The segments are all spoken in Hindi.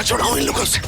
छुड़ाऊं इन लोगों से।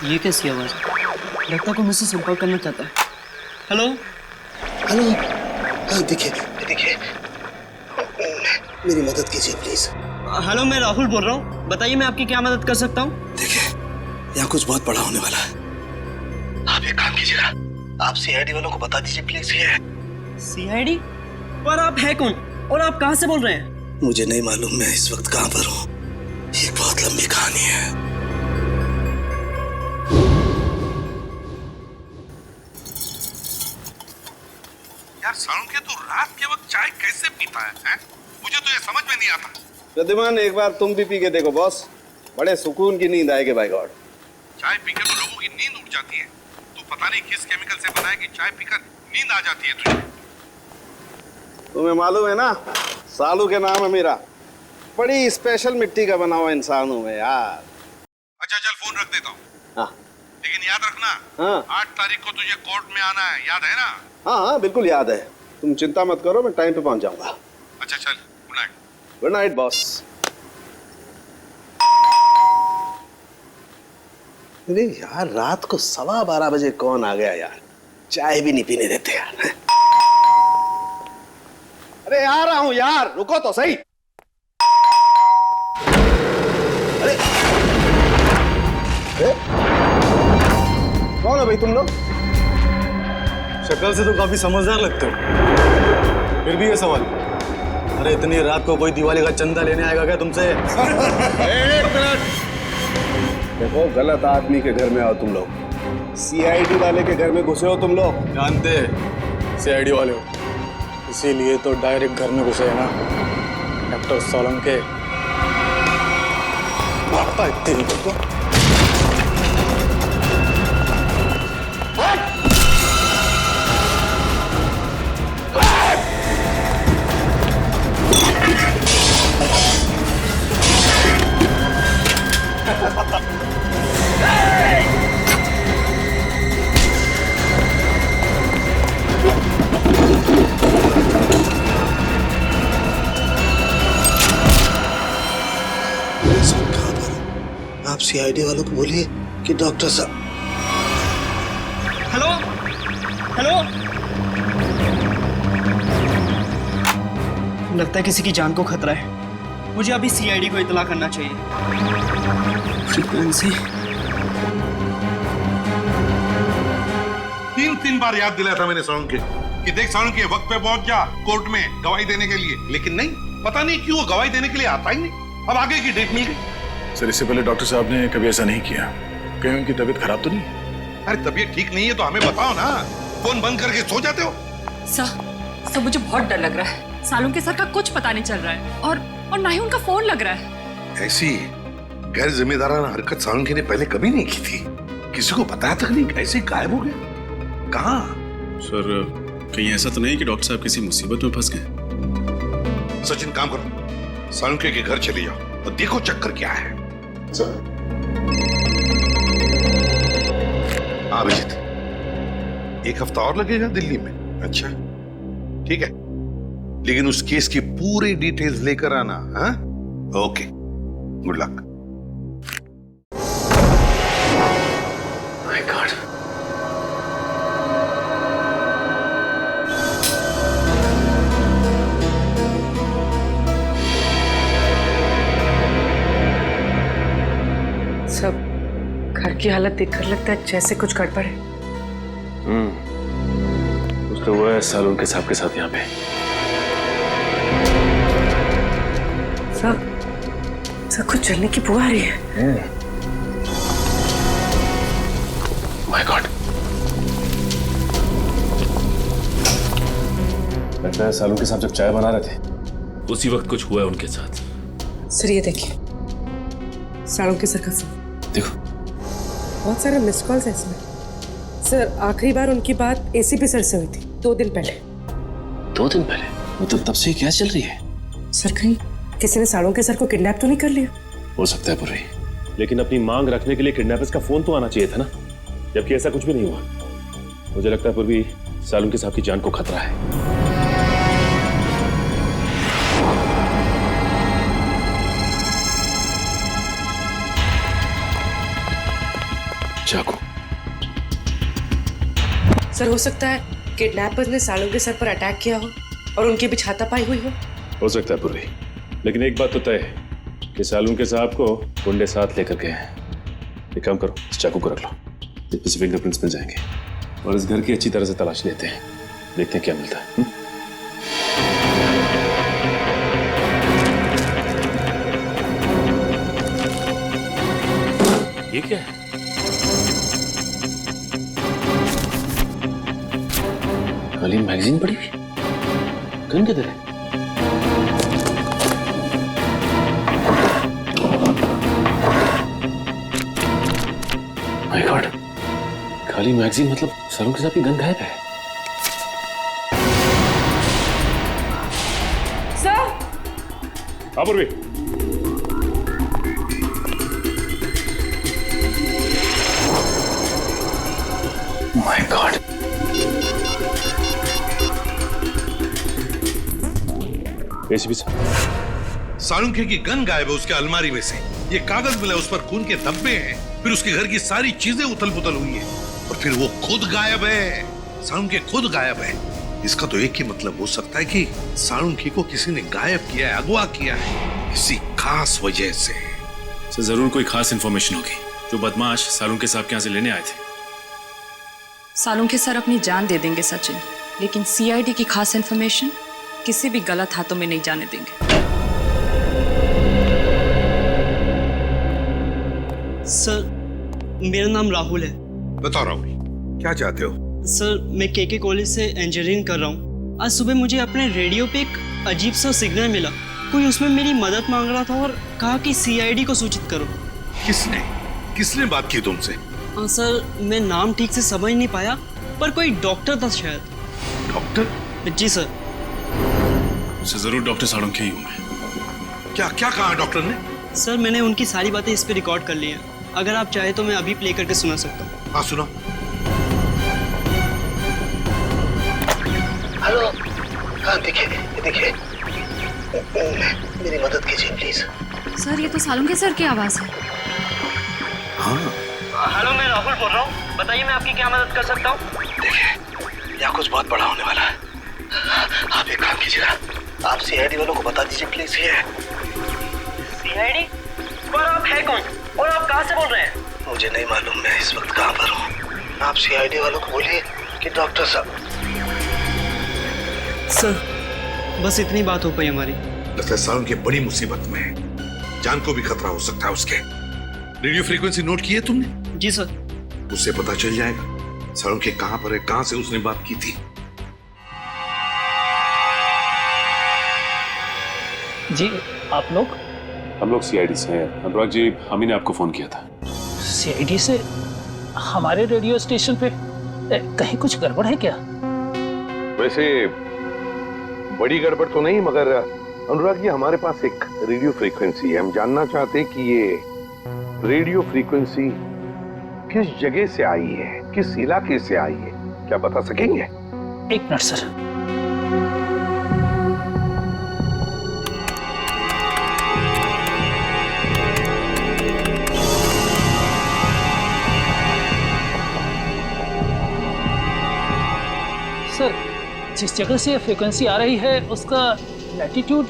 ये कैसी आवाज? लगता है कोई मुझसे संपर्क करना चाहता है। हेलो हेलो, हाँ देखिए देखिए, मेरी मदद कीजिए प्लीज। हेलो, मैं राहुल बोल रहा हूँ, बताइए मैं आपकी क्या मदद कर सकता हूँ? देखिए, यहाँ कुछ बहुत बड़ा होने वाला है। आप एक काम कीजिएगा, आप सीआईडी वालों को बता दीजिए प्लीज। ये सीआईडी? पर आप है कौन और आप कहाँ से बोल रहे हैं? मुझे नहीं मालूम मैं इस वक्त कहाँ पर हूँ। ये बहुत लंबी कहानी है। यार सालुंखे, तू रात के वक्त चाय कैसे पीता है? मुझे तो ये समझ में नहीं आता। गतिमान, एक बार तुम भी पी के देखो बॉस, बड़े सुकून की नींद आएगी बाय गॉड। चाय पीकर तो लोगों की नींद उड़ जाती है। तू पता नहीं किस केमिकल से बना है कि चाय पीकर नींद आ जाती है तुझे। तुम्हें मालूम है ना, सालू के नाम है मेरा। बड़ी स्पेशल मिट्टी का बना हुआ इंसान हूँ मैं यार। अच्छा चल फोन रख देता हूँ, हाँ लेकिन याद रखना हाँ 8 तारीख को तुझे कोर्ट में आना है, याद है ना? हाँ हाँ बिल्कुल याद है। तुम चिंता मत करो, मैं टाइम पे पहुंच जाऊंगा। अच्छा चल, good night. Good night boss. अरे यार रात को 12:15 बजे कौन आ गया यार, चाय भी नहीं पीने देते यार। अरे आ रहा हूं यार, रुको तो सही। अरे कौन है भाई तुम लोग? शक्ल से तो काफी समझदार लगते हो, फिर भी ये सवाल। अरे इतनी रात को कोई दिवाली का चंदा लेने आएगा क्या तुमसे? एक मिनट, देखो गलत आदमी के घर में आओ तुम लोग। सीआईडी वाले के घर में घुसे हो तुम लोग। जानते सीआईडी वाले हो, इसीलिए तो डायरेक्ट घर में घुसे है ना डॉक्टर सोलंके। भागता है तेरी को। आप सीआईडी वालों को बोलिए कि डॉक्टर साहब। हेलो हेलो, लगता है किसी की जान को खतरा है। मुझे अभी सीआईडी को इत्तला करना चाहिए। फ्रीक्वेंसी 3 बार याद दिलाया था मैंने साउंड के कि देख साउंड के वक्त पे पहुंच जा कोर्ट में गवाही देने के लिए, लेकिन नहीं, पता नहीं क्यों वो गवाही देने के लिए आता ही नहीं। अब आगे की डेट मिल गई। सर इससे पहले डॉक्टर साहब ने कभी ऐसा नहीं किया। कहीं उनकी तबीयत खराब तो नहीं? अरे तबीयत ठीक नहीं है तो हमें बताओ ना, फोन बंद करके सो जाते हो। सर मुझे बहुत डर लग रहा है। सालों के सर का कुछ पता नहीं चल रहा है और ना ही उनका फोन लग रहा है। ऐसी गैर जिम्मेदाराना हरकत सालुंके ने पहले कभी नहीं की थी। किसी को बताया तक नहीं, ऐसे गायब हो गए। कहाँ? सर कहीं ऐसा तो नहीं कि डॉक्टर साहब किसी मुसीबत में फंस गए? सचिन काम करो, सालुंके के घर चले जाओ और देखो चक्कर क्या है। हाँ अभिजीत, 1 हफ्ता और लगेगा दिल्ली में। अच्छा ठीक है, लेकिन उस केस की पूरी डिटेल्स लेकर आना। हाँ okay, good luck. My God, सब घर की हालत देखकर लगता है जैसे कुछ गड़बड़ है। कुछ तो हुआ है सालुंके साहब के साथ यहाँ पे। सब कुछ जलने की बुआ आ रही है। माय गॉड, लगता है सालुंके साहब जब चाय बना रहे थे उसी वक्त कुछ हुआ है उनके साथ। सर ये देखिए, सालुंके सर का फोन। देखो बहुत सारे मिस कॉल्स है इसमें। सर आखिरी बार उनकी बात एसीपी सर से हुई थी 2 दिन पहले। 2 दिन पहले? मतलब तब से क्या चल रही है? सर कहीं किसी ने सालुंके सर को किडनैप तो नहीं कर लिया? हो सकता है पूरी, लेकिन अपनी मांग रखने के लिए किडनैपर्स का फोन तो आना चाहिए था ना, जबकि ऐसा कुछ भी नहीं हुआ। मुझे लगता है पूर्वी सालुंके साहब की जान को खतरा है। चाकू। सर हो सकता है किडनैपर्स ने सालुंके सर पर अटैक किया हो और उनके बीच हाथापाई हुई हो सकता है पूर्वी, लेकिन एक बात तो तय है कि सालुंके साहब को गुंडे साथ लेकर गए हैं। एक काम करो, इस चाकू को रख लो, इसमें से फिंगरप्रिंट्स मिल जाएंगे और इस घर की अच्छी तरह से तलाश लेते हैं, देखते हैं क्या मिलता है। ये क्या है? खाली मैगजीन पड़ी हुई, गन किधर है? माय गॉड, खाली मैगजीन मतलब सालुंके साहब की गन गायब है। सर हाँ पूर्वी, माय गॉड। एसीपी साहब, सालुंखे की गन गायब है उसके अलमारी में से। ये कागज मिला, उस पर खून के धब्बे हैं। फिर उसके घर की सारी चीजें उथल पुथल हुई है और फिर वो खुद गायब है। सालुंखे खुद गायब है। इसका तो एक ही मतलब हो सकता है कि सालुंखे को किसी ने गायब किया है, अगवा किया है किसी खास वजह से। सर जरूर कोई खास इंफॉर्मेशन होगी जो बदमाश सालुंखे साहब के यहाँ से लेने आए थे। सालुंखे सर अपनी जान दे देंगे सचिन, लेकिन सीआईडी की खास इंफॉर्मेशन किसी भी गलत हाथों में नहीं जाने देंगे। सर मेरा नाम राहुल है। बताओ राहुल, क्या चाहते हो? सर मैं केके कॉलेज से इंजीनियरिंग कर रहा हूँ। आज सुबह मुझे अपने रेडियो पे एक अजीब सा सिग्नल मिला। कोई उसमें मेरी मदद मांग रहा था और कहा कि सीआईडी को सूचित करो। किसने बात की तुमसे? सर मैं नाम ठीक से समझ नहीं पाया, पर कोई डॉक्टर था शायद। डॉक्टर? जी सर। सर जरूर डॉक्टर सालुंखे ही हूँ मैं। क्या क्या कहा डॉक्टर ने? सर मैंने उनकी सारी बातें इस पे रिकॉर्ड कर ली हैं। अगर आप चाहे तो मैं अभी प्ले करके सुना सकता हूँ। हाँ सुनो। हेलो, हाँ देखिए मेरी मदद कीजिए प्लीज। सर ये तो सालुंखे सर की आवाज है। हाँ हेलो मैं राहुल बोल रहा हूँ, बताइए मैं आपकी क्या मदद कर सकता हूँ? देखिए यहाँ कुछ बहुत बड़ा होने वाला है। आप एक काम कीजिएगा, आप सीआईडी वालों को बता दीजिए प्लीज। ये सीआईडी? पर आप है कौन और आप कहाँ से बोल रहे हैं? मुझे नहीं मालूम मैं इस वक्त कहाँ पर हूँ। आप सीआईडी वालों को बोलिए कि डॉक्टर साहब। सर बस इतनी बात हो पाई हमारी। लगता है सालुंखे बड़ी मुसीबत में है, जान को भी खतरा हो सकता है उसके। रेडियो फ्रीक्वेंसी नोट की है तुमने? जी सर। उससे पता चल जाएगा सालुंखे कहाँ पर है, कहाँ से उसने बात की थी। जी आप लोग? हम लोग सीआईडी से हैं। अनुराग जी, हम ही ने आपको फोन किया था। सीआईडी से? हमारे रेडियो स्टेशन पे कहीं कुछ गड़बड़ है क्या? वैसे बड़ी गड़बड़ तो नहीं, मगर अनुराग जी हमारे पास एक रेडियो फ्रीक्वेंसी है। हम जानना चाहते हैं कि ये रेडियो फ्रीक्वेंसी किस जगह से आई है, किस इलाके से आई है, क्या बता सकेंगे? एक मिनट सर। सर जिस जगह से फ्रीक्वेंसी आ रही है उसका लैटिट्यूड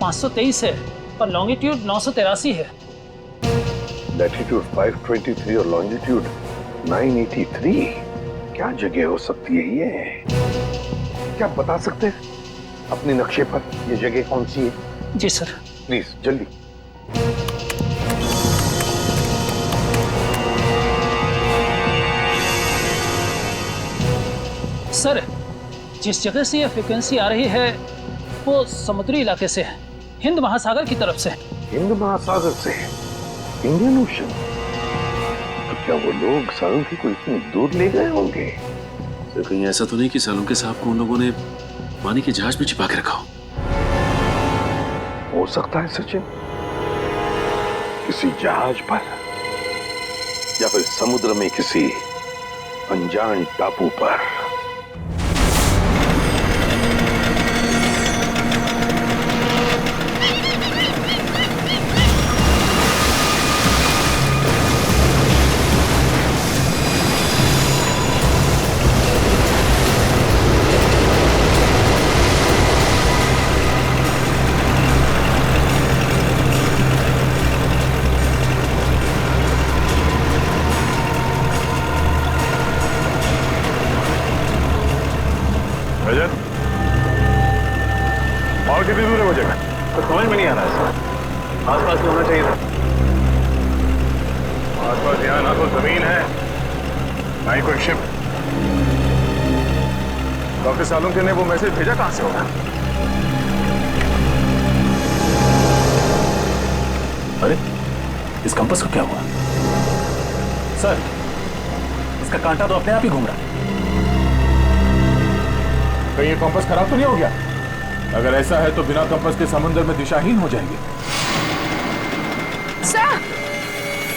523 है और लॉन्गिट्यूड 983 है। लैटिट्यूड 523 और लॉन्जिट्यूड 983। क्या जगह हो सकती है ये? क्या बता सकते हैं अपने नक्शे पर ये जगह कौन सी है? जी सर। प्लीज जल्दी। सर जिस जगह से ये फ्रीक्वेंसी आ रही है वो समुद्री इलाके से है, हिंद महासागर की तरफ से। हिंद महासागर से? Indian ocean? तो क्या वो लोग सालुंखे को इतनी दूर ले गए होंगे? सर कहीं ऐसा तो नहीं कि सालुंखे साहब को उन लोगों ने पानी के जहाज में छिपा के रखा हो सकता है सचिन, किसी जहाज पर या फिर समुद्र में किसी अनजान टापू पर। और कितनी दूर है वो जगह? तो समझ में नहीं आ रहा है सर। आसपास होना चाहिए था। आसपास यहाँ ना तो जमीन है ना ही कोई शिप। डॉक्टर सालुंखे ने वो मैसेज भेजा कहाँ से होगा? अरे इस कंपास को क्या हुआ? सर इसका कांटा तो अपने आप ही घूम रहा है। कहीं ये कंपास खराब तो नहीं हो गया? अगर ऐसा है तो बिना कंपास के समुद्र में दिशाहीन हो जाएंगे।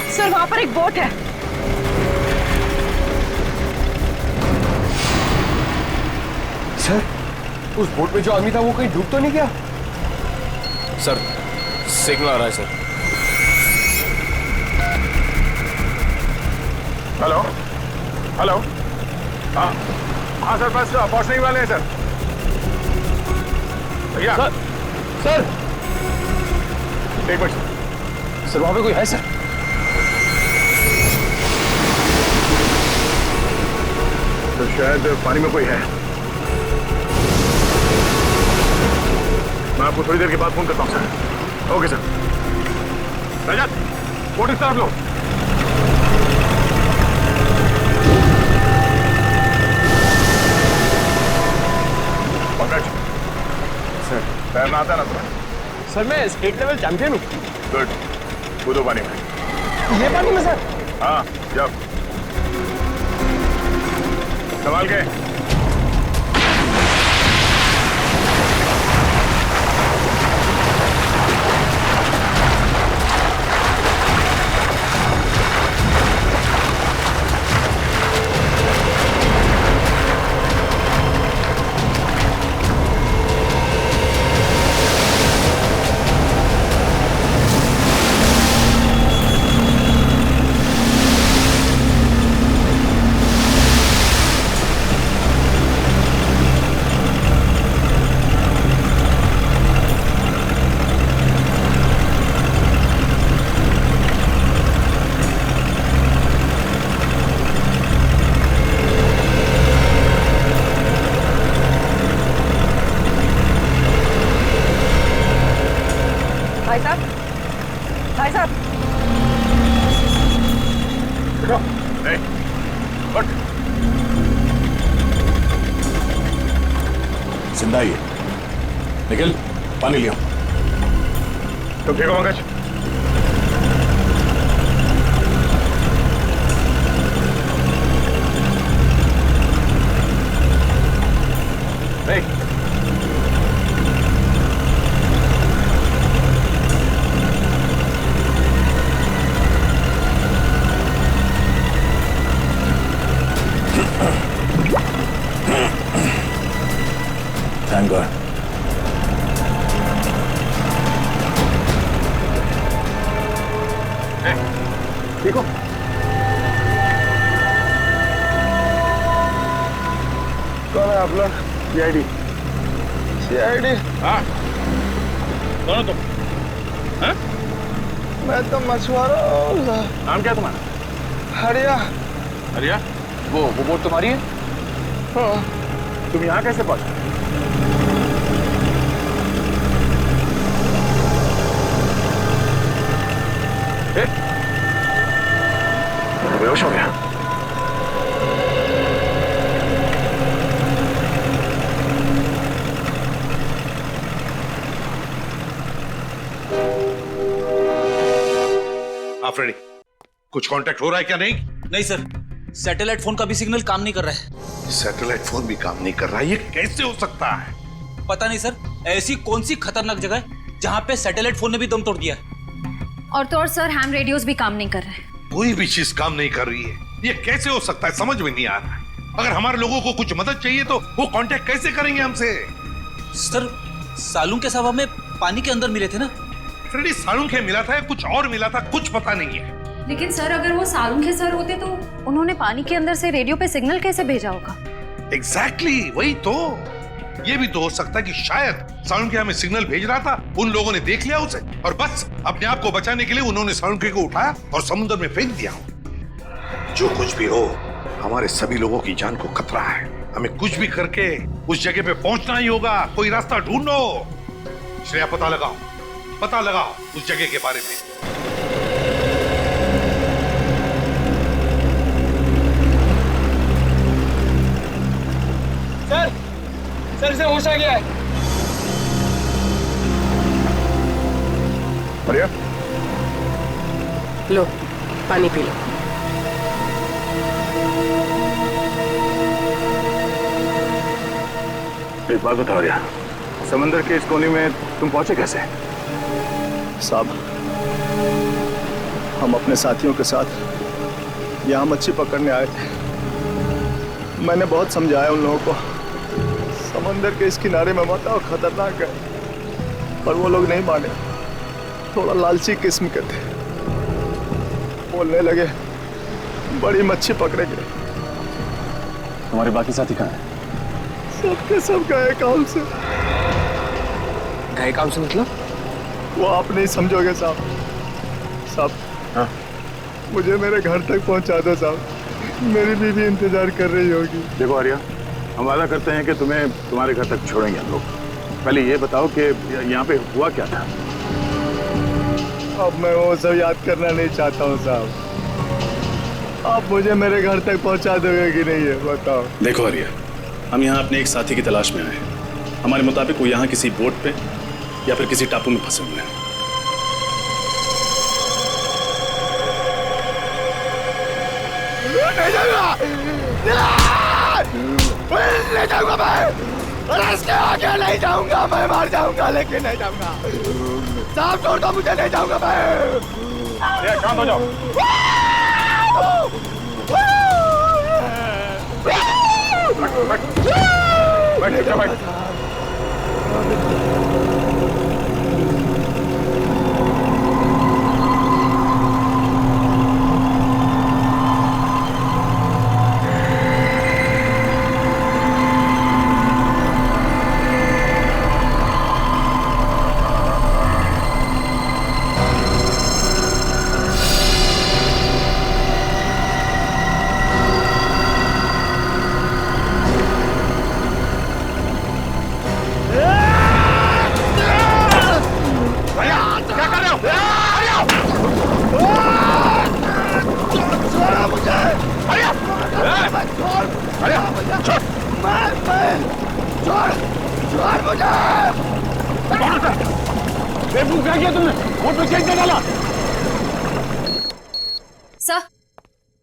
सर वहां पर एक बोट है। सर, उस बोट में जो आदमी था वो कहीं डूब तो नहीं गया? सर, सिग्नल आ रहा है सर। हेलो हेलो, हाँ हाँ सर, बस पहुंचने ही वाले हैं सर। भैया सर एक मिनट सर, वहां पे कोई है सर? तो शायद पानी में कोई है। मैं आपको थोड़ी देर के बाद फोन करता हूँ sir. Okay sir. Rajat, boat इस तरफ लो। पंकज सर, तैरना आता है ना तुम्हें? सर मैं स्टेट लेवल चैंपियन हूँ। गुड, कूदो पानी में। ये पानी में सर? हाँ, जब संभाल के। भाई साहब, भाई साहब, जिंदा ही है। निखिल, पानी लिया। तुम ठीक हो पंकज? नहीं। Thank God. ठीक हो? कौन है आप लोग? CID। CID? हाँ। कौन हो तुम? हाँ? मैं तो मछुआरा हूँ। नाम क्या तुम्हारा? हरिया। हरिया? वो बोट तुम्हारी है? हाँ। तुम यहाँ कैसे पहुंचे? बेहोश हो गया। हाँ फ्रेडी, कुछ कांटेक्ट हो रहा है क्या? नहीं नहीं सर, सैटेलाइट फोन का भी सिग्नल काम नहीं कर रहा है। सैटेलाइट फोन भी काम नहीं कर रहा है? ये कैसे हो सकता है? पता नहीं सर, ऐसी कौन सी खतरनाक जगह है जहां पे सैटेलाइट फोन ने भी दम तोड़ दिया है। और तो और सर, हैम रेडियोस भी काम नहीं कर रहे हैं। कोई भी चीज काम नहीं कर रही है। ये कैसे हो सकता है? समझ में नहीं आ रहा है। अगर हमारे लोगों को कुछ मदद चाहिए तो वो कांटेक्ट कैसे करेंगे हमसे? सर, सालून के साहब हमें पानी के अंदर मिले थे ना। फ्रेडी, सालून के मिला था या कुछ और मिला था? कुछ पता नहीं है। लेकिन सर, अगर वो सालून के सर होते तो उन्होंने पानी के अंदर से रेडियो पे सिग्नल कैसे भेजा होगा? एग्जैक्टली, वही तो। ये भी तो हो सकता है कि शायद सालुंके हमें सिग्नल भेज रहा था, उन लोगों ने देख लिया उसे और बस अपने आप को बचाने के लिए उन्होंने सालुंके को उठाया और समुद्र में फेंक दिया। जो कुछ भी हो, हमारे सभी लोगों की जान को खतरा है। हमें कुछ भी करके उस जगह पे पहुंचना ही होगा। कोई रास्ता ढूंढो। श्रेया, पता लगाओ उस जगह के बारे में। सर से होश आ गया है। बढ़िया। लो, पानी पी लो। एक बात बताओ भैया, समंदर के इस कोने में तुम पहुंचे कैसे? साहब, हम अपने साथियों के साथ यहाँ मच्छी पकड़ने आए थे। मैंने बहुत समझाया उन लोगों को, समंदर के इस किनारे में मत आओ, खतरनाक है। पर वो लोग नहीं माने, थोड़ा लालची किस्म के थे। बोलने लगे बड़ी मच्छी पकड़ेंगे। तुम्हारे बाकी साथी कहाँ हैं? सबके सब गए काम से। गए काम से मतलब? वो आप नहीं समझोगे साहब। साहब, हाँ? मुझे मेरे घर तक पहुंचा दो साहब, मेरी बीवी इंतजार कर रही होगी। देखो आर्या, हम वादा करते हैं कि तुम्हें तुम्हारे घर तक छोड़ेंगे हम लोग। पहले ये बताओ कि यहाँ पे हुआ क्या था? अब मैं वो सब याद करना नहीं चाहता हूँ साहब। आप मुझे मेरे घर तक पहुंचा दोगे कि नहीं, है बताओ। देखो आर्या, हम यहाँ अपने एक साथी की तलाश में आए हैं। हमारे मुताबिक वो यहाँ किसी बोट पे या फिर किसी टापू में फंसे हुए हैं। नहीं जाऊंगा, ले जाऊंगा मैं। इसके आगे नहीं जाऊंगा, मैं मार जाऊंगा लेकिन नहीं जाऊंगा। साहब छोड़ दो मुझे, नहीं जाऊंगा मैं। शांत हो जाओ। बैठ।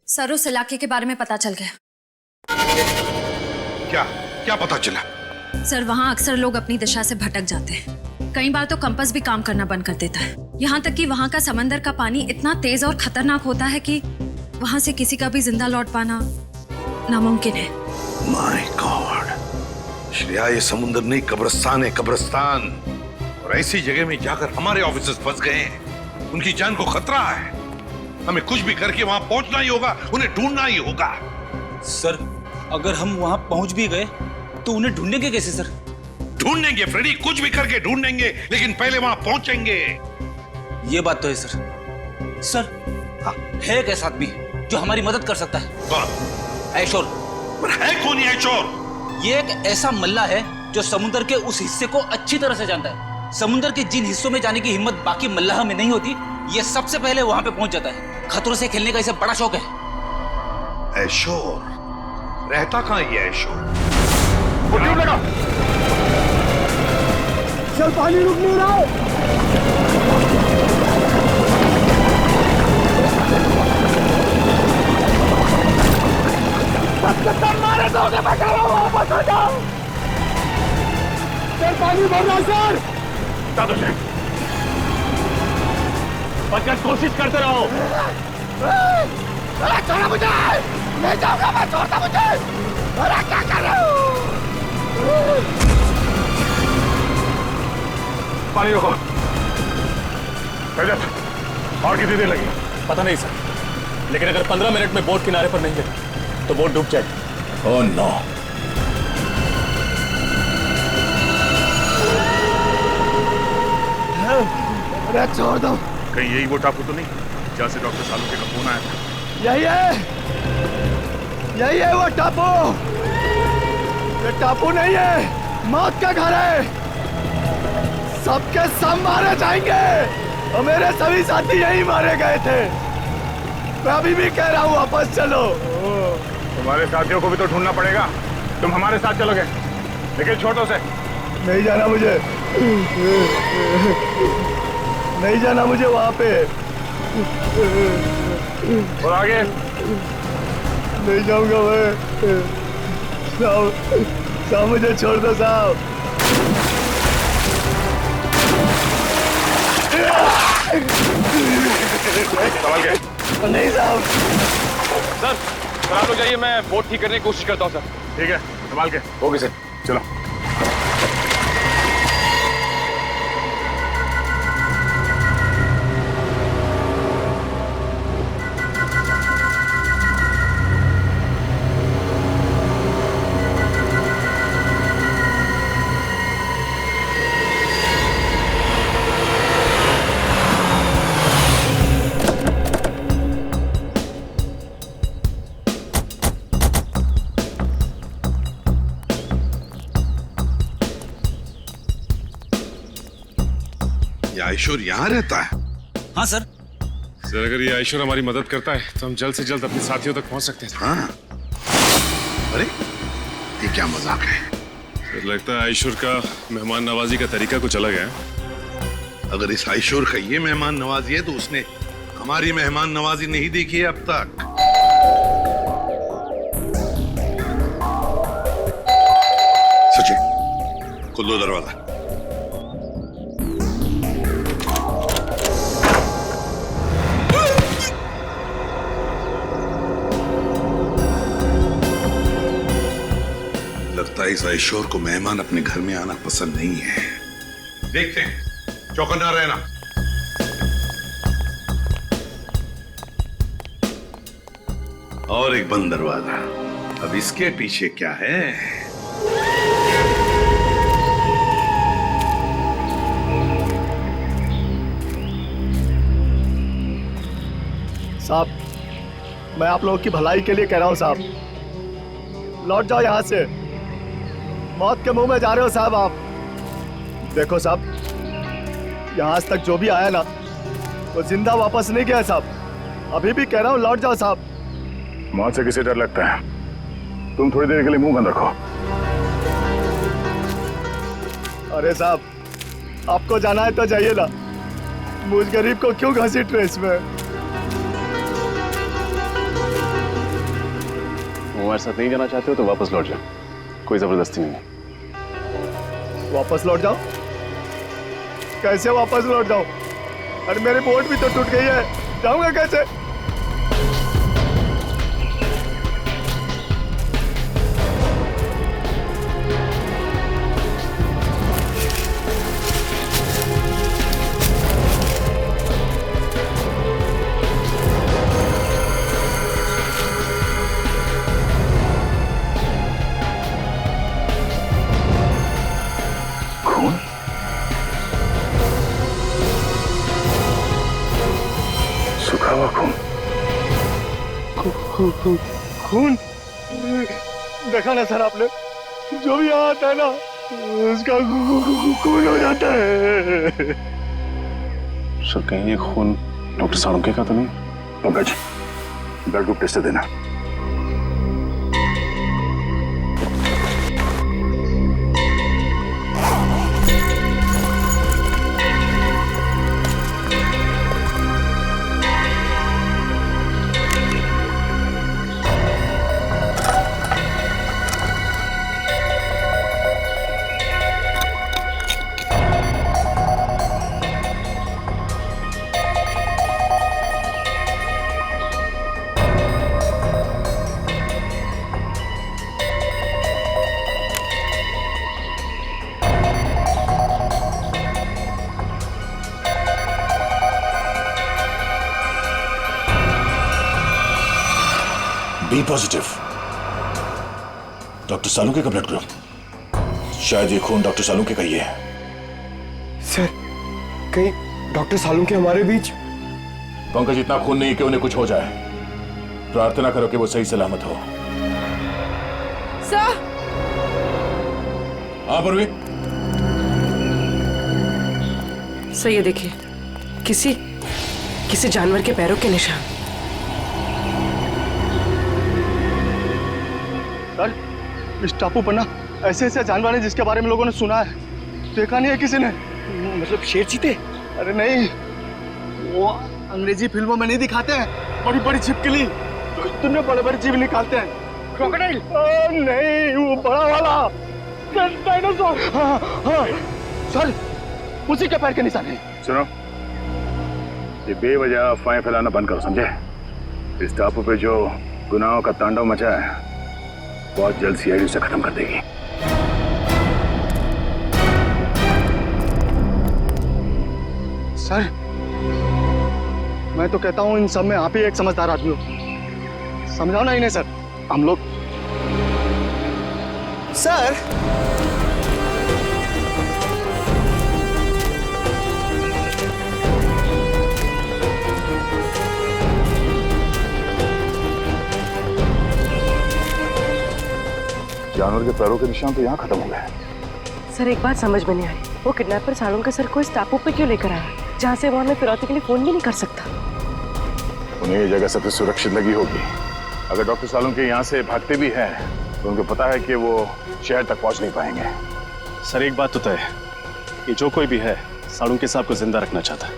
सर, उस इलाके के बारे में पता चल गया। क्या पता चला? सर, वहाँ अक्सर लोग अपनी दिशा से भटक जाते हैं। कई बार तो कंपास भी काम करना बंद कर देता है। यहाँ तक कि वहाँ का समंदर का पानी इतना तेज और खतरनाक होता है कि वहाँ से किसी का भी जिंदा लौट पाना नामुमकिन है। माय गॉड, श्रेया, ये समुद्र नहीं कब्रिस्तान है, कब्रिस्तान। और ऐसी जगह में जाकर हमारे ऑफिसर्स फंस गए हैं। उनकी जान को खतरा है। हमें कुछ भी करके वहां पहुंचना ही होगा, उन्हें ढूंढना ही होगा। सर, अगर हम वहां पहुंच भी गए तो उन्हें ढूंढेंगे कैसे सर? ढूंढेंगे फ्रेडी, कुछ भी करके ढूंढेंगे, लेकिन पहले वहां पहुंचेंगे। ये बात तो है सर। सर, हाँ, है एक ऐसा आदमी जो हमारी मदद कर सकता है। कौन? ऐशोर। है कौन ये ऐशोर? ये एक ऐसा मल्ला है जो समुद्र के उस हिस्से को अच्छी तरह से जानता है। समुद्र के जिन हिस्सों में जाने की हिम्मत बाकी मल्लाह में नहीं होती, ये सबसे पहले वहां पे पहुंच जाता है। खतरों से खेलने का इसे बड़ा शौक है। ऐशोर रहता कहाँ ये ऐशोर? लगा। चल, पानी रुक नहीं रहा। मारे दोगे, मैं कह रहा हूँ वापस आ जाओ। चल, पानी भर रहा सर। बचकर कोशिश करते रहो। छोड़ा मुझे, नहीं जाऊंगा मैं, छोड़ता मुझे। अरे क्या कर रहे हो? पानी रोको। और कितनी देर लगी? पता नहीं सर, लेकिन अगर 15 मिनट में बोट किनारे पर नहीं गई तो बोट डूब जाएगी। Oh no. अरे छोड़ दो। कहीं यही वो टापू तो नहीं जहाँ से डॉक्टर सालुंखे का फोन आया था? यही है वो टापू। ये टापू नहीं है, मौत का घर है। सबके सब मारे जाएंगे और मेरे सभी साथी यही मारे गए थे। मैं अभी भी कह रहा हूँ वापस चलो। तुम्हारे साथियों को भी तो ढूंढना पड़ेगा। तुम हमारे साथ चलोगे, लेकिन छोटों से नहीं जाना मुझे, नहीं जाना मुझे वहां पे। और आगे नहीं जाऊंगा मैं। साहब मुझे छोड़ दो साहब। सवाल क्या? नहीं साहब। सर आप लोग जाइए, मैं बोट ठीक करने की कोशिश करता हूँ सर। ठीक है, संभाल के। Okay sir. चलो। ये आयशोर यहाँ रहता है? हाँ सर। सर अगर ये आयशोर हमारी मदद करता है तो हम जल्द से जल्द अपने साथियों तक पहुंच सकते हैं। हाँ। अरे ये क्या मजाक है? सर लगता है आयशोर का मेहमान नवाजी का तरीका कुछ अलग है। अगर इस आयशोर का ये मेहमान नवाजी है तो उसने हमारी मेहमान नवाजी नहीं देखी है अब तक। सचिन खोल दो दरवाजा। लगता है इस आयशोर को मेहमान अपने घर में आना पसंद नहीं है। देखते हैं, चौकन्ना रहना। और एक बंद दरवाजा। अब इसके पीछे क्या है? साहब, मैं आप लोगों की भलाई के लिए कह रहा हूं साहब, लौट जाओ यहां से। मौत के मुंह में जा रहे हो साहब आप। देखो साहब, यहाँ आज तक जो भी आया ना वो जिंदा वापस नहीं गया साहब। अभी भी कह रहा हूँ लौट जाओ साहब। मौत से किसे डर लगता है? तुम थोड़ी देर के लिए मुंह बंद रखो। अरे साहब, आपको जाना है तो जाइए ना, मुझ गरीब को क्यों घसीट रहे इसमें? हमारे साथ नहीं जाना चाहते हो तो वापस लौट जाओ, कोई जबरदस्ती नहीं है। वापस लौट जाओ? कैसे वापस लौट जाओ? अरे मेरी बोट भी तो टूट गई है, जाऊंगा कैसे? खून देखा ना सर आपने, जो भी यहाँ आता है ना उसका खून हो जाता है। सर कहीं ये खून डॉक्टर सालुंके का तो नहीं? पंकज, ब्लड ग्रुप टेस्ट देना। बी पॉजिटिव, डॉक्टर सालुंके का ब्लड ग्रुप। शायद ये खून डॉक्टर सालुंके का ही है। सर, कहीं डॉक्टर सालुंके हमारे बीच? पंकज, इतना खून नहीं कि उन्हें कुछ हो जाए। प्रार्थना करो कि वो सही सलामत हो। सर। हाँ परवीन। सर ये देखिए, किसी जानवर के पैरों के निशान। सर, इस टापू पर ना ऐसे ऐसे जानवर हैं जिसके बारे में लोगों ने सुना है, देखा नहीं है किसी ने। मतलब शेर चीते? अरे नहीं, वो अंग्रेजी फिल्मों में नहीं दिखाते हैं, बड़ी बड़ी छिपकली, तुमने बड़े बड़े जीव निकालते हैं। क्रोकोडाइल? नहीं, वो बड़ा वाला डायनासोर। हाँ, हाँ। सर, उसी के पैर के निशान है। सुनो, ये बेवजह अफवाहें फैलाना बंद करो, समझे? इस टापू पे जो गुनाहों का तांडव मचा है बहुत जल्द सीआईडी उसे खत्म कर देगी। सर, मैं तो कहता हूँ इन सब में आप ही एक समझदार आदमी हो, समझाओ ना इन्हें। सर, हम लोग सर, जानवर के पैरों के निशान तो यहाँ खत्म हो गए। सर एक बात समझ में नहीं आ रही, वो किडनैपर सालुंके सर को इस टापू पे क्यों लेकर आया, जहाँ से वो हमें फिरौती के लिए फोन भी नहीं कर सकता? उन्हें ये जगह सबसे सुरक्षित लगी होगी। अगर डॉक्टर सालुंके यहाँ से भागते भी हैं तो उनको पता है कि वो शहर तक पहुंच नहीं पाएंगे। सर एक बात तो तय है कि जो कोई भी है सालुंके साहब को जिंदा रखना चाहता है,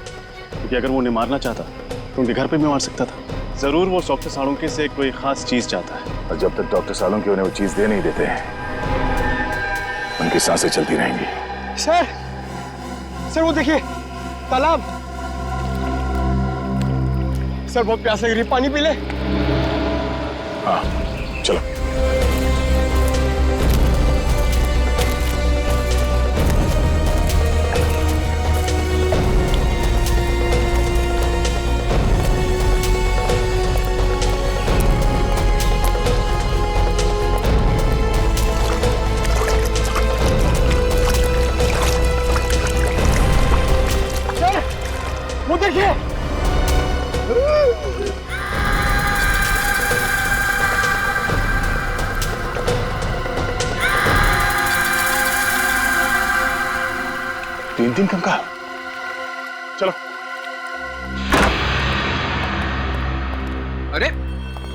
क्योंकि अगर वो उन्हें मारना चाहता तो उनके घर पे भी मार सकता था। जरूर वो डॉक्टर सालुंके से कोई खास चीज चाहता है, और जब तक डॉक्टर सालुंके उन्हें वो चीज दे नहीं देते उनकी सांसें चलती रहेंगी। सर, सर वो देखिए तालाब। सर बहुत प्यास लग रही है, पानी पी ले। हाँ चलो। वो देखिए। तीन कंकाल। चलो। अरे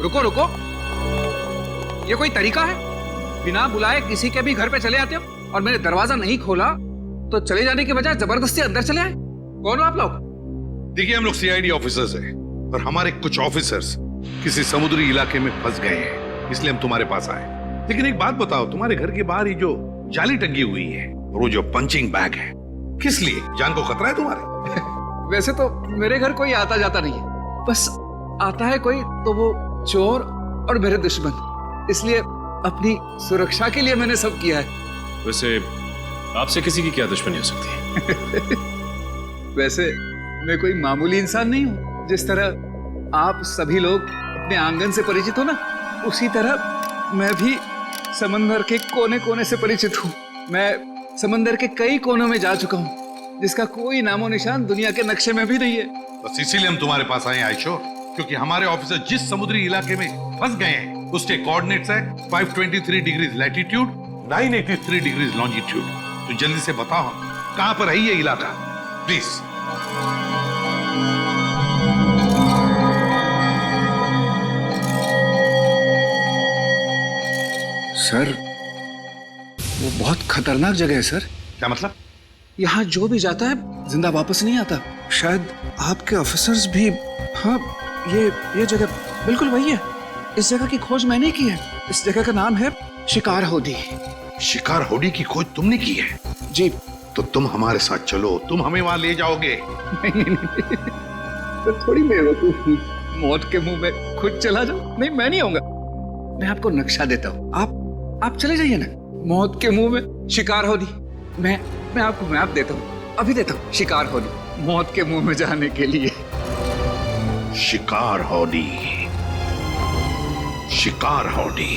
रुको रुको, ये कोई तरीका है? बिना बुलाए किसी के भी घर पे चले आते हो और मैंने दरवाजा नहीं खोला तो चले जाने के बजाय जबरदस्ती अंदर चले आए। कौन हो आप लोग? देखिए हम लोग सीआईडी ऑफिसर्स हैं और हमारे कुछ ऑफिसर्स किसी समुद्री इलाके में फंस गए हैं, इसलिए हम तुम्हारे पास आए। लेकिन एक बात बताओ, तुम्हारे घर के बाहर ही जो जाली टंगी हुई है और वो जो पंचिंग बैग है, किस लिए? जान को खतरा है तुम्हारे? वैसे तो मेरे घर कोई आता जाता नहीं है, बस आता है कोई तो वो चोर और मेरे दुश्मन, इसलिए अपनी सुरक्षा के लिए मैंने सब किया है। वैसे आपसे किसी की क्या दुश्मनी हो सकती है? वैसे मैं कोई मामूली इंसान नहीं हूँ। जिस तरह आप सभी लोग अपने आंगन से परिचित हो ना, उसी तरह मैं भी समंदर के कोने कोने से परिचित हूँ। मैं समंदर के कई कोनों में जा चुका हूँ, जिसका कोई नामो निशान दुनिया के नक्शे में भी नहीं है। बस इसीलिए हम तुम्हारे पास आए आयशो, क्योंकि हमारे ऑफिसर जिस समुद्री इलाके में फंस गए हैं उसके कोऑर्डिनेट्स है 523 डिग्रीज लैटिट्यूड, 983 डिग्रीज लॉन्जिट्यूड। तो जल्दी से बताओ कहां पर है ये इलाका, प्लीज। सर वो बहुत खतरनाक जगह है सर। क्या मतलब? यहाँ जो भी जाता है जिंदा वापस नहीं आता। शायद आपके ऑफिसर्स भी। हाँ, ये जगह बिल्कुल वही है। इस जगह की खोज मैंने की है। इस जगह का नाम है शिकार होडी। शिकार होडी की खोज तुमने की है? जी। तो तुम हमारे साथ चलो, तुम हमें वहां ले जाओगे। नहीं, तो थोड़ी बेवकूफ हूँ, मौत के मुंह में खुद चला जाओ। नहीं, मैं नहीं आऊंगा। मैं आपको नक्शा देता हूँ, आप चले जाइए ना। मौत के मुंह में शिकार होडी। मैं आपको मैप देता हूँ, अभी देता हूँ। शिकार होडी, मौत के मुंह में जाने के लिए। शिकार होडी, शिकार होडी।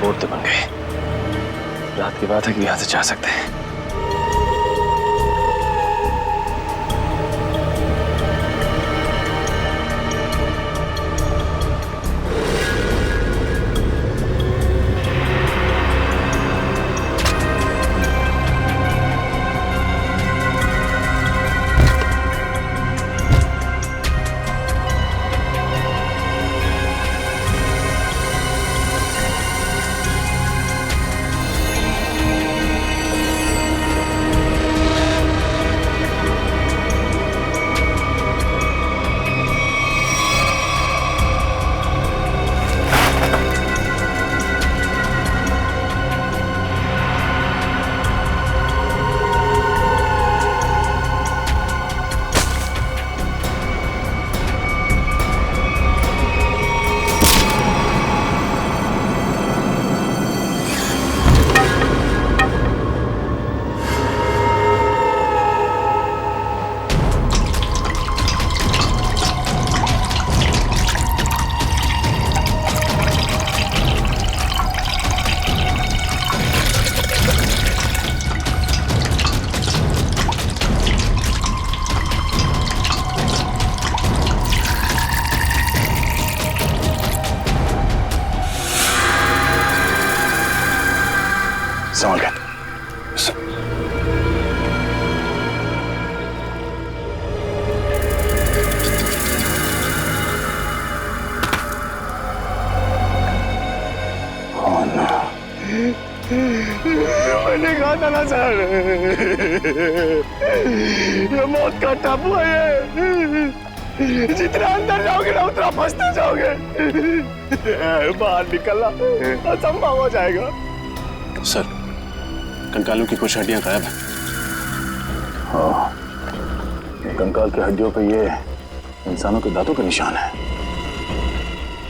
बोर्ड बन गए। रात की बात है कि यहां से जा सकते हैं। संभाल के। मैंने कहा था ना सर, ये मौत का टापू है ये। जितना अंदर जाओगे ना उतना फंसते जाओगे। बाहर निकलना असंभव हो जाएगा। सर, कंकालों की कुछ हड्डियां गायब हैं। हाँ, कंकाल की हड्डियों पे ये इंसानों के दांतों के निशान है।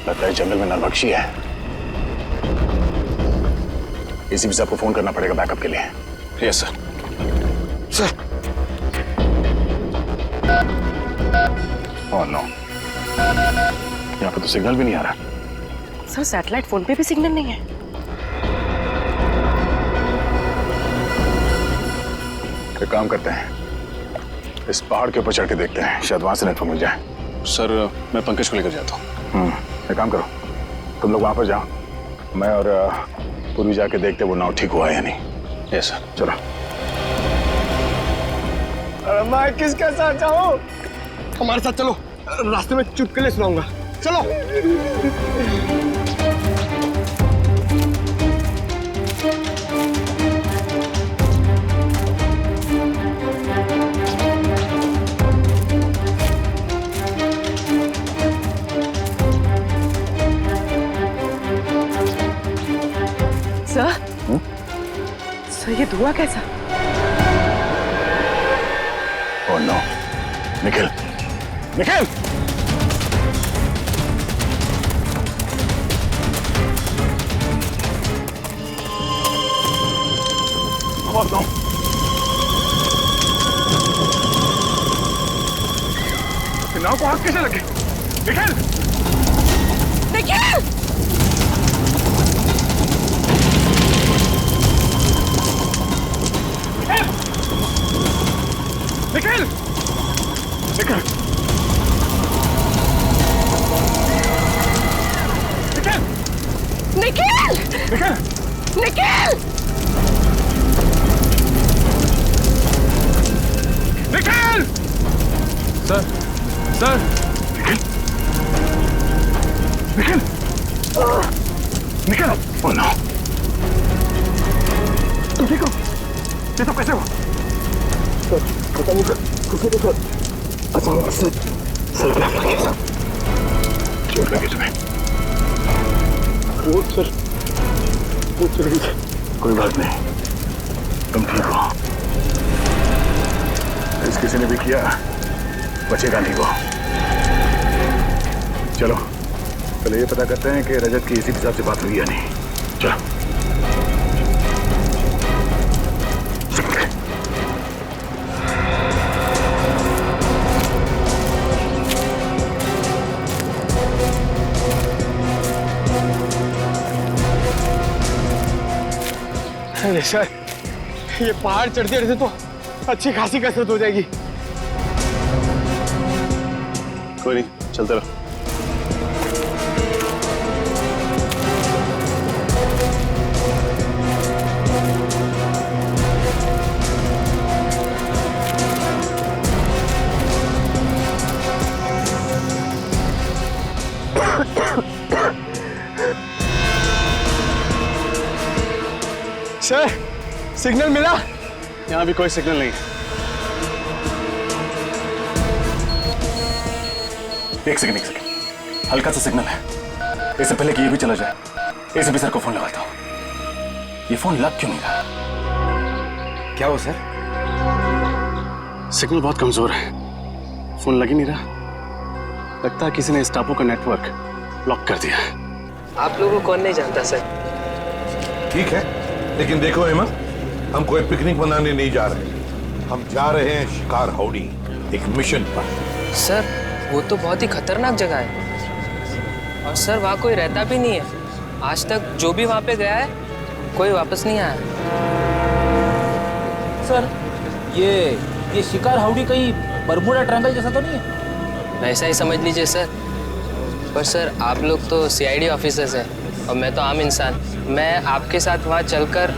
लगता है जंगल में नरभक्षी है। एसीपी साहब को फोन करना पड़ेगा बैकअप के लिए। Yes sir. Sir. Oh no, यहाँ पे तो सिग्नल भी नहीं आ रहा। सर सैटेलाइट फोन पे भी सिग्नल नहीं है। एक काम करते हैं, इस पहाड़ के ऊपर चढ़ के देखते हैं, शायद वहां से नेटवर्क मिल जाए। सर, मैं पंकज को लेकर जाता हूँ। एक काम करो, तुम लोग वहां पर जाओ, मैं और पूर्वी जाके देखते वो नाव ठीक हुआ है या नहीं। Yes sir. चलो। मैं किसके साथ जाऊं? हमारे साथ चलो, रास्ते में चुटकुले सुनाऊंगा। चलो। सर ये धुआं कैसा? Oh no, Nikhil, Nikhil! Oh no! नाव को आग कैसे लगे? Nikhil! Nikhil! Nikhil! Nikhil! Nikhil! Nikhil! Nikhil! Nikhil! Sir, sir! Nikhil! Nikhil! Nikhil! Oh no! तुम ठीक हो? ये तो कैसे हुआ? पता नहीं किसी के साथ अचानक से सर पे हमला किया। चोट लगी तुम्हें? वो सर, वो चल गई। कोई बात नहीं, तुम ठीक हो। इस किसी ने भी किया बचेगा नहीं वो। चलो पहले ये पता करते हैं कि रजत की एसीपी साहब से बात हुई या नहीं। चलो। अरे सर, ये पहाड़ चढ़ते चढ़ते तो अच्छी खासी कसरत हो जाएगी। कोई नहीं, चलते रहो। सर, सिग्नल मिला? यहाँ भी कोई सिग्नल नहीं है। एक सेकंड, हल्का सा सिग्नल है। इससे पहले कि ये भी चला जाए, एसीपी सर को फोन लगाता हूँ। ये फोन लग क्यों नहीं रहा? क्या हो सर? सिग्नल बहुत कमजोर है, फोन लग ही नहीं रहा। लगता है किसी ने इस टापू का नेटवर्क ब्लॉक कर दिया है। आप लोगों को कौन नहीं जानता सर? ठीक है, लेकिन देखो हेमा, हम कोई पिकनिक मनाने नहीं जा रहे। हम जा रहे हैं शिकार हाउडी, एक मिशन पर। सर वो तो बहुत ही खतरनाक जगह है और सर वहाँ कोई रहता भी नहीं है। आज तक जो भी वहाँ पे गया है कोई वापस नहीं आया। सर ये शिकार हाउडी कहीं बरमूडा ट्रायंगल जैसा तो नहीं है? वैसा ही समझ लीजिए सर। पर सर आप लोग तो सीआईडी ऑफिसर्स हैं और मैं तो आम इंसान। मैं आपके साथ वहाँ चलकर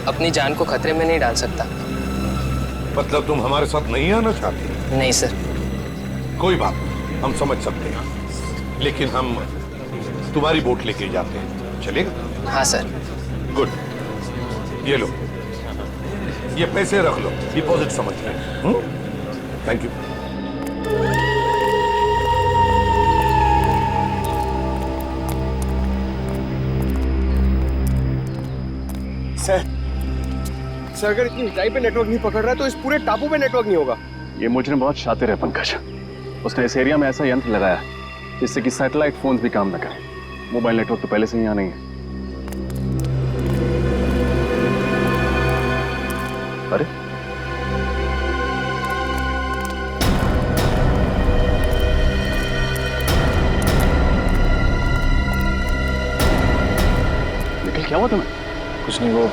अपनी जान को खतरे में नहीं डाल सकता। मतलब तुम हमारे साथ नहीं आना चाहते? नहीं सर। कोई बात नहीं, हम समझ सकते हैं, लेकिन हम तुम्हारी बोट लेके जाते हैं, चलेगा? हाँ सर। गुड, ये लो, ये पैसे रख लो, डिपॉजिट समझ लें। Thank you. सर अगर इतनी ऊंचाई पे नेटवर्क नहीं पकड़ रहा है तो इस पूरे टापू पे नेटवर्क नहीं होगा। ये मुजरिम बहुत शातिर है पंकज। उसने इस एरिया में ऐसा यंत्र लगाया जिससे कि सैटेलाइट फोन्स भी काम न करें। मोबाइल नेटवर्क तो पहले से ही यहाँ नहीं है। अरे निकल, क्या हुआ तुम्हें? कुछ नहीं, वो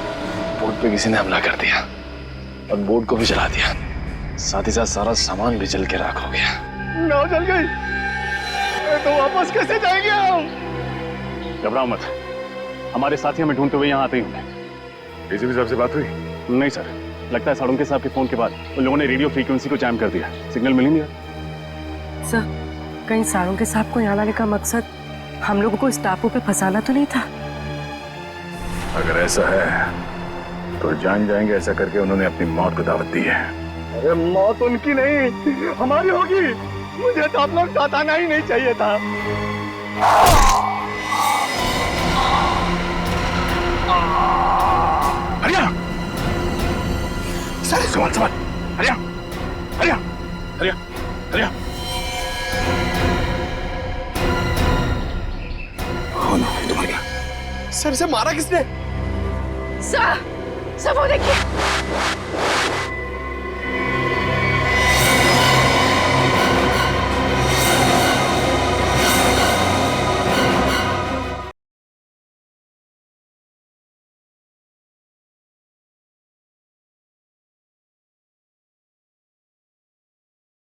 बोट पे किसी ने हमला कर दिया और बोट को भी जला दिया, साथ ही साथ सारा सामान भी जल के राख हो गया। नाव जल गई तो वापस कैसे जाएंगे हम? घबराओ मत, हमारे साथी हमें ढूंढते हुए यहाँ आते ही होंगे। एसीपी साहब से बात हुई? नहीं सर, लगता है साड़ुंके साहब के फोन के बाद उन लोगों ने रेडियो फ्रीक्वेंसी को जैम कर दिया, सिग्नल मिल ही नहीं रहा। सर, कहीं साड़ुंके साहब को यहाँ लाने का मकसद हम लोगों को इस टापू पे फंसाना तो नहीं था? अगर ऐसा है तो जान जाएंगे ऐसा करके उन्होंने अपनी मौत को दावत दी है। अरे मौत उनकी नहीं, हमारी होगी। मुझे तो आप लोग साथ आना ही नहीं चाहिए था। हरिया, सर संभाल संभाल, हरिया हरिया हरिया हरिया। कौन है तुम्हारा? सर से मारा किसने? सर वो देखिए।